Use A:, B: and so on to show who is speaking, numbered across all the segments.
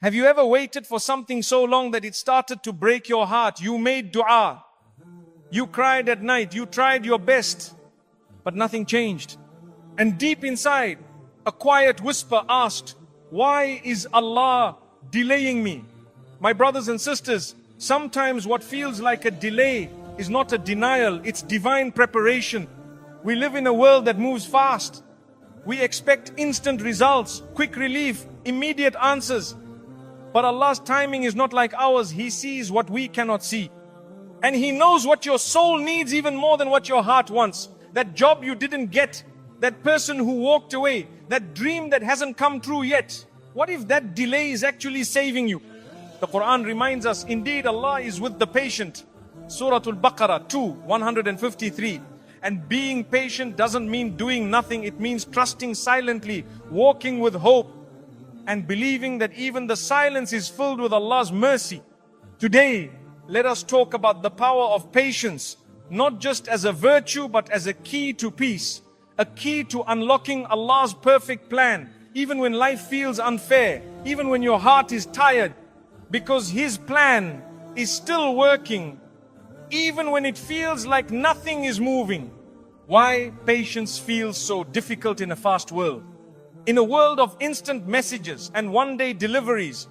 A: Have you ever waited for something so long that it started to break your heart? You made dua. You cried at night. You tried your best, but nothing changed. And deep inside, a quiet whisper asked, why is Allah delaying me? My brothers and sisters, sometimes what feels like a delay is not a denial, it's divine preparation. We live in a world that moves fast. We expect instant results, quick relief, immediate answers. But Allah's timing is not like ours. He sees what we cannot see. And He knows what your soul needs even more than what your heart wants. That job you didn't get, that person who walked away, that dream that hasn't come true yet. What if that delay is actually saving you? The Qur'an reminds us, indeed Allah is with the patient. Surah Al-Baqarah 2, 153. And being patient doesn't mean doing nothing. It means trusting silently, walking with hope, and believing that even the silence is filled with Allah's mercy. Today, let us talk about the power of patience, not just as a virtue, but as a key to peace, a key to unlocking Allah's perfect plan, even when life feels unfair, even when your heart is tired, because His plan is still working, even when it feels like nothing is moving. Why patience feels so difficult in a fast world? In a world of instant messages and one-day deliveries,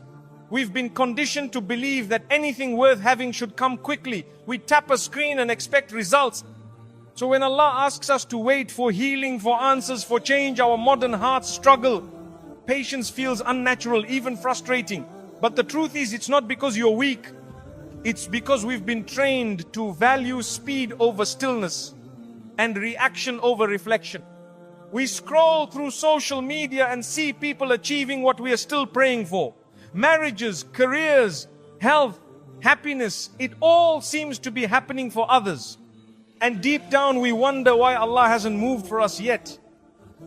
A: we've been conditioned to believe that anything worth having should come quickly. We tap a screen and expect results. So when Allah asks us to wait for healing, for answers, for change, our modern hearts struggle. Patience feels unnatural, even frustrating. But the truth is, it's not because you're weak. It's because we've been trained to value speed over stillness and reaction over reflection. We scroll through social media and see people achieving what we are still praying for. Marriages, careers, health, happiness, it all seems to be happening for others. And deep down we wonder why Allah hasn't moved for us yet.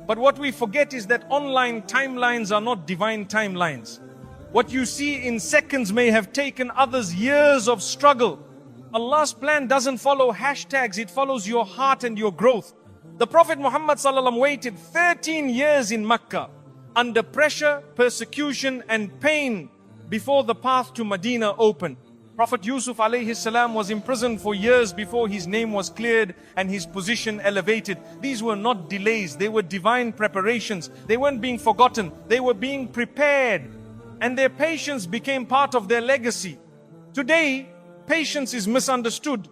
A: But what we forget is that online timelines are not divine timelines. What you see in seconds may have taken others years of struggle. Allah's plan doesn't follow hashtags, it follows your heart and your growth. The Prophet Muhammad ﷺ waited 13 years in Mecca under pressure, persecution and pain before the path to Medina opened. Prophet Yusuf alayhi salam was imprisoned for years before his name was cleared and his position elevated. These were not delays, they were divine preparations. They weren't being forgotten, they were being prepared. And their patience became part of their legacy. Today, patience is misunderstood.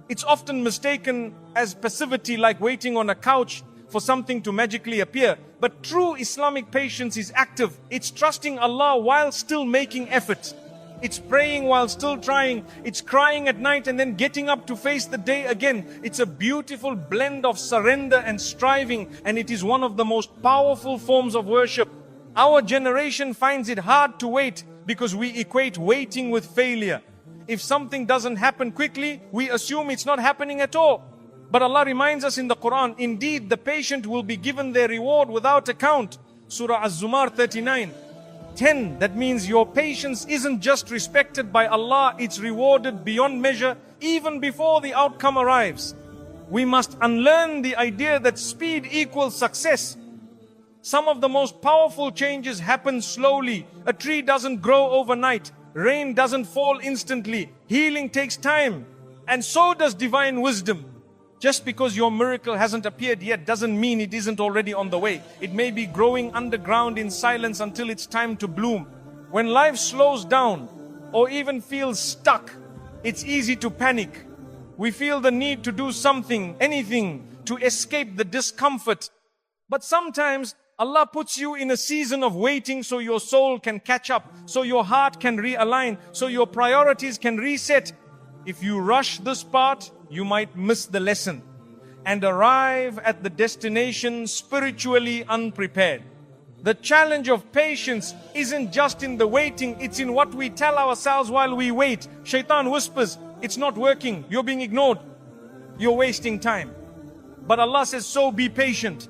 A: It's often mistaken as passivity, like waiting on a couch for something to magically appear. But true Islamic patience is active. It's trusting Allah while still making effort. It's praying while still trying. It's crying at night and then getting up to face the day again. It's a beautiful blend of surrender and striving, and it is one of the most powerful forms of worship. Our generation finds it hard to wait because we equate waiting with failure. If something doesn't happen quickly, we assume it's not happening at all. But Allah reminds us in the Qur'an, indeed the patient will be given their reward without account. Surah Az-Zumar 39:10. That means your patience isn't just respected by Allah, it's rewarded beyond measure even before the outcome arrives. We must unlearn the idea that speed equals success. Some of the most powerful changes happen slowly. A tree doesn't grow overnight. Rain doesn't fall instantly. Healing takes time. And so does divine wisdom. Just because your miracle hasn't appeared yet doesn't mean it isn't already on the way. It may be growing underground in silence until it's time to bloom. When life slows down or even feels stuck, it's easy to panic. We feel the need to do something, anything, to escape the discomfort. But sometimes Allah puts you in a season of waiting so your soul can catch up, so your heart can realign, so your priorities can reset. If you rush this part, you might miss the lesson and arrive at the destination spiritually unprepared. The challenge of patience isn't just in the waiting, it's in what we tell ourselves while we wait. Shaitan whispers, it's not working, you're being ignored, you're wasting time. But Allah says, so be patient.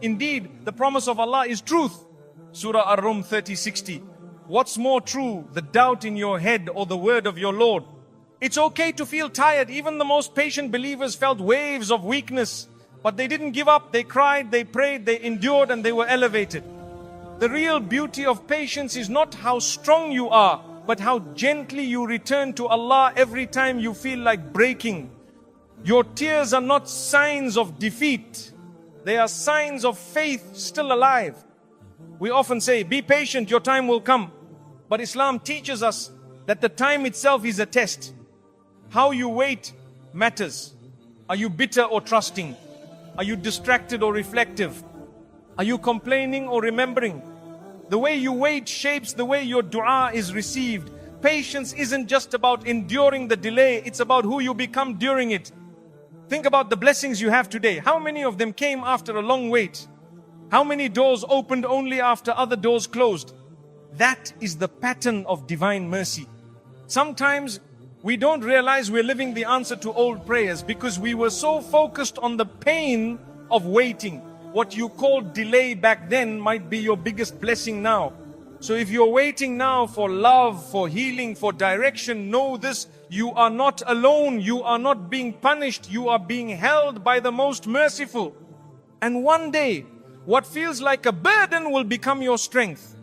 A: Indeed, the promise of Allah is truth. Surah Ar-Rum 30:60. What's more true, the doubt in your head or the word of your Lord? It's okay to feel tired. Even the most patient believers felt waves of weakness. But they didn't give up. They cried, they prayed, they endured, and they were elevated. The real beauty of patience is not how strong you are, but how gently you return to Allah every time you feel like breaking. Your tears are not signs of defeat. They are signs of faith still alive. We often say, be patient, your time will come. But Islam teaches us that the time itself is a test. How you wait matters. Are you bitter or trusting? Are you distracted or reflective? Are you complaining or remembering? The way you wait shapes the way your dua is received. Patience isn't just about enduring the delay, it's about who you become during it. Think about the blessings you have today. How many of them came after a long wait? How many doors opened only after other doors closed? That is the pattern of divine mercy. Sometimes we don't realize we're living the answer to old prayers because we were so focused on the pain of waiting. What you called delay back then might be your biggest blessing now. So if you're waiting now for love, for healing, for direction, know this, you are not alone. You are not being punished. You are being held by the most merciful. And one day, what feels like a burden will become your strength.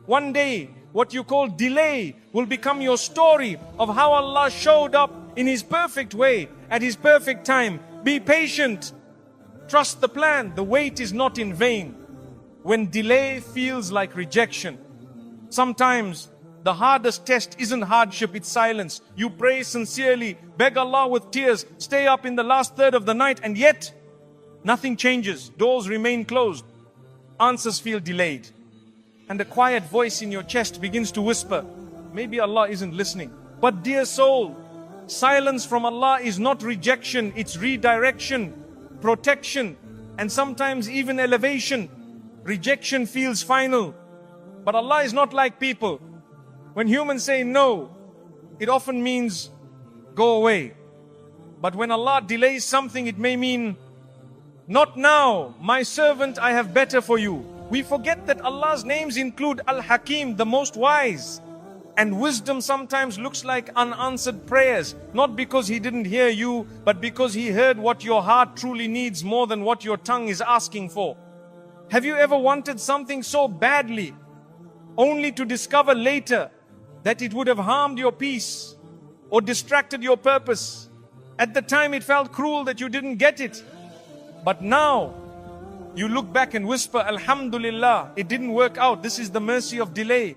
A: One day, what you call delay will become your story of how Allah showed up in His perfect way, at His perfect time. Be patient. Trust the plan. The wait is not in vain. When delay feels like rejection, sometimes the hardest test isn't hardship, it's silence. You pray sincerely, beg Allah with tears, stay up in the last third of the night, and yet nothing changes. Doors remain closed. Answers feel delayed. And a quiet voice in your chest begins to whisper, maybe Allah isn't listening. But dear soul, silence from Allah is not rejection, it's redirection, protection, and sometimes even elevation. Rejection feels final. But Allah is not like people. When humans say no, it often means go away. But when Allah delays something, it may mean, not now, my servant, I have better for you. We forget that Allah's names include Al-Hakim, the most wise. And wisdom sometimes looks like unanswered prayers, not because He didn't hear you, but because He heard what your heart truly needs more than what your tongue is asking for. Have you ever wanted something so badly, only to discover later that it would have harmed your peace or distracted your purpose? At the time it felt cruel that you didn't get it. But now, you look back and whisper, Alhamdulillah, it didn't work out. This is the mercy of delay.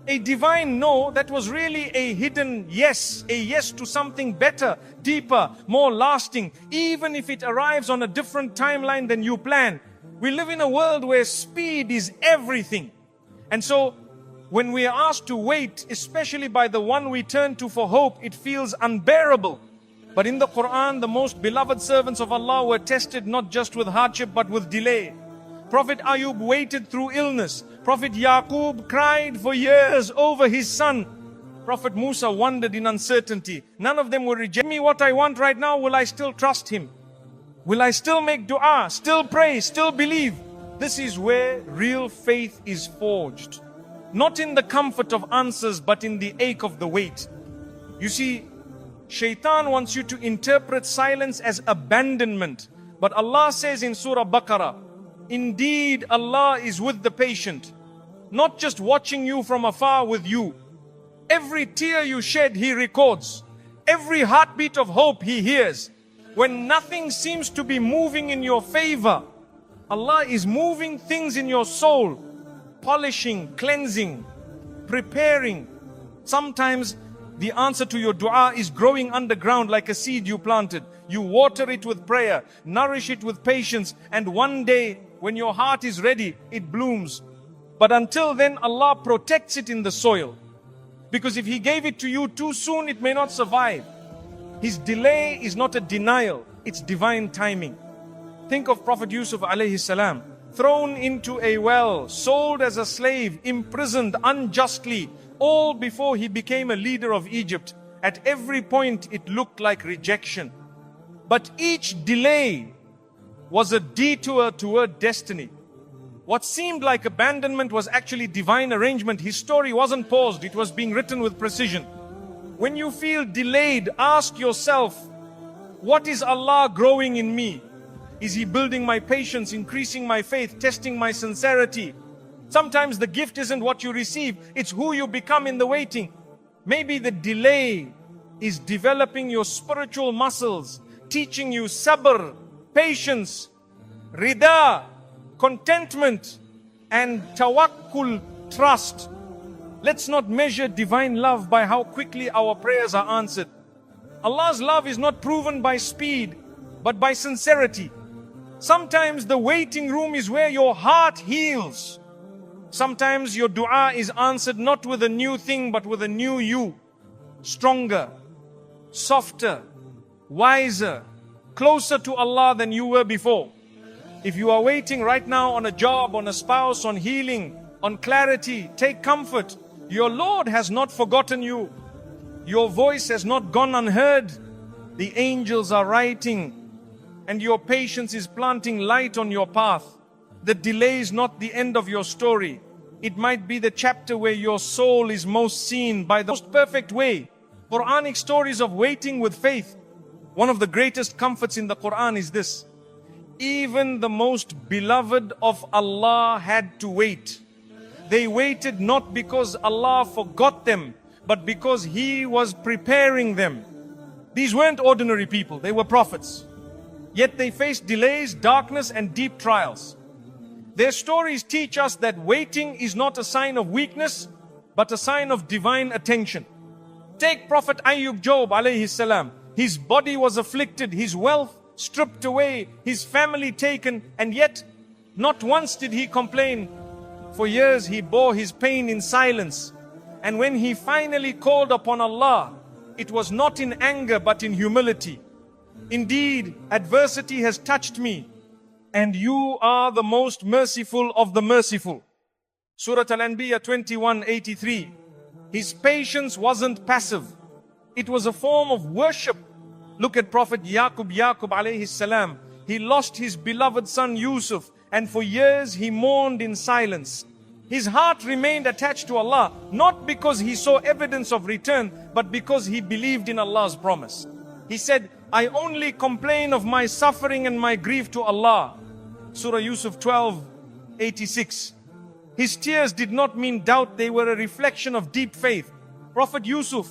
A: A divine no that was really a hidden yes, a yes to something better, deeper, more lasting, even if it arrives on a different timeline than you plan. We live in a world where speed is everything. And so, when we are asked to wait, especially by the one we turn to for hope, it feels unbearable. But in the Qur'an, the most beloved servants of Allah were tested not just with hardship but with delay. Prophet Ayub waited through illness. Prophet Yaqub cried for years over his son. Prophet Musa wandered in uncertainty. None of them will reject me what I want right now. Will I still trust Him? Will I still make dua, still pray, still believe? This is where real faith is forged. Not in the comfort of answers, but in the ache of the wait. You see, Shaitan wants you to interpret silence as abandonment. But Allah says in Surah Baqarah, indeed Allah is with the patient, not just watching you from afar with you. Every tear you shed, He records. Every heartbeat of hope He hears. When nothing seems to be moving in your favor, Allah is moving things in your soul, polishing, cleansing, preparing. Sometimes the answer to your dua is growing underground like a seed you planted. You water it with prayer, nourish it with patience, and one day when your heart is ready, it blooms. But until then, Allah protects it in the soil. Because if He gave it to you too soon, it may not survive. His delay is not a denial, it's divine timing. Think of Prophet Yusuf alayhi salam, thrown into a well, sold as a slave, imprisoned unjustly, all before he became a leader of Egypt. At every point it looked like rejection. But each delay was a detour toward destiny. What seemed like abandonment was actually divine arrangement. His story wasn't paused, it was being written with precision. When you feel delayed, ask yourself, what is Allah growing in me? Is He building my patience, increasing my faith, testing my sincerity? Sometimes the gift isn't what you receive, it's who you become in the waiting. Maybe the delay is developing your spiritual muscles, teaching you sabr, patience, rida, contentment, and tawakkul, trust. Let's not measure divine love by how quickly our prayers are answered. Allah's love is not proven by speed, but by sincerity. Sometimes the waiting room is where your heart heals. Sometimes your dua is answered not with a new thing, but with a new you. Stronger, softer, wiser, closer to Allah than you were before. If you are waiting right now on a job, on a spouse, on healing, on clarity, take comfort. Your Lord has not forgotten you. Your voice has not gone unheard. The angels are writing, and your patience is planting light on your path. The delay is not the end of your story. It might be the chapter where your soul is most seen by the most perfect way. Quranic stories of waiting with faith. One of the greatest comforts in the Qur'an is this: even the most beloved of Allah had to wait. They waited not because Allah forgot them, but because He was preparing them. These weren't ordinary people, they were prophets. Yet they faced delays, darkness, and deep trials. Their stories teach us that waiting is not a sign of weakness, but a sign of divine attention. Take Prophet Ayyub Job alayhi salam. His body was afflicted, his wealth stripped away, his family taken, and yet not once did he complain. For years he bore his pain in silence. And when he finally called upon Allah, it was not in anger but in humility. Indeed, adversity has touched me, and you are the most merciful of the merciful. Surah Al-Anbiya 21:83. His patience wasn't passive. It was a form of worship. Look at Prophet Yaqub alayhi salam. He lost his beloved son Yusuf, and for years he mourned in silence. His heart remained attached to Allah, not because he saw evidence of return, but because he believed in Allah's promise. He said, I only complain of my suffering and my grief to Allah. Surah Yusuf 12:86. His tears did not mean doubt, they were a reflection of deep faith. Prophet Joseph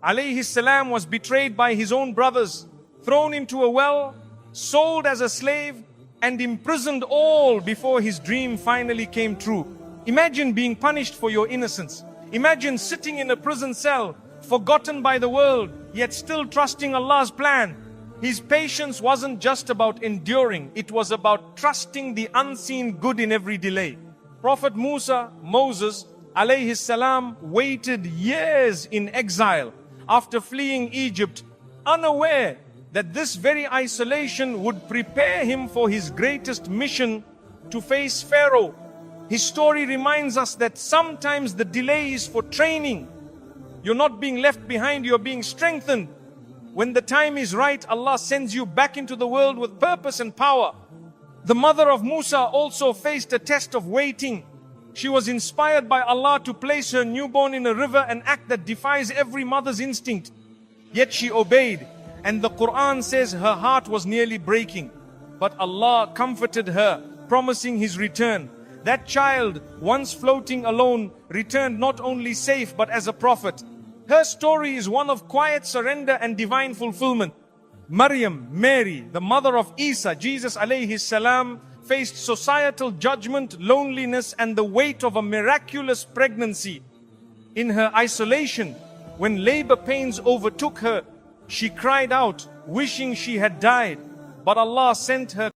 A: alayhi salam was betrayed by his own brothers, thrown into a well, sold as a slave, and imprisoned, all before his dream finally came true. Imagine being punished for your innocence. Imagine sitting in a prison cell, forgotten by the world, yet still trusting Allah's plan. His patience wasn't just about enduring, it was about trusting the unseen good in every delay. Prophet Moses alayhi salam waited years in exile after fleeing Egypt, unaware that this very isolation would prepare him for his greatest mission, to face Pharaoh. His story reminds us that sometimes the delay is for training. You're not being left behind, you're being strengthened. When the time is right, Allah sends you back into the world with purpose and power. The mother of Musa also faced a test of waiting. She was inspired by Allah to place her newborn in a river, an act that defies every mother's instinct. Yet she obeyed, and the Qur'an says her heart was nearly breaking. But Allah comforted her, promising His return. That child, once floating alone, returned not only safe but as a prophet. Her story is one of quiet surrender and divine fulfillment. Maryam, Mary, the mother of Isa, Jesus alayhi salam, faced societal judgment, loneliness, and the weight of a miraculous pregnancy. In her isolation, when labor pains overtook her, she cried out, wishing she had died. But Allah sent her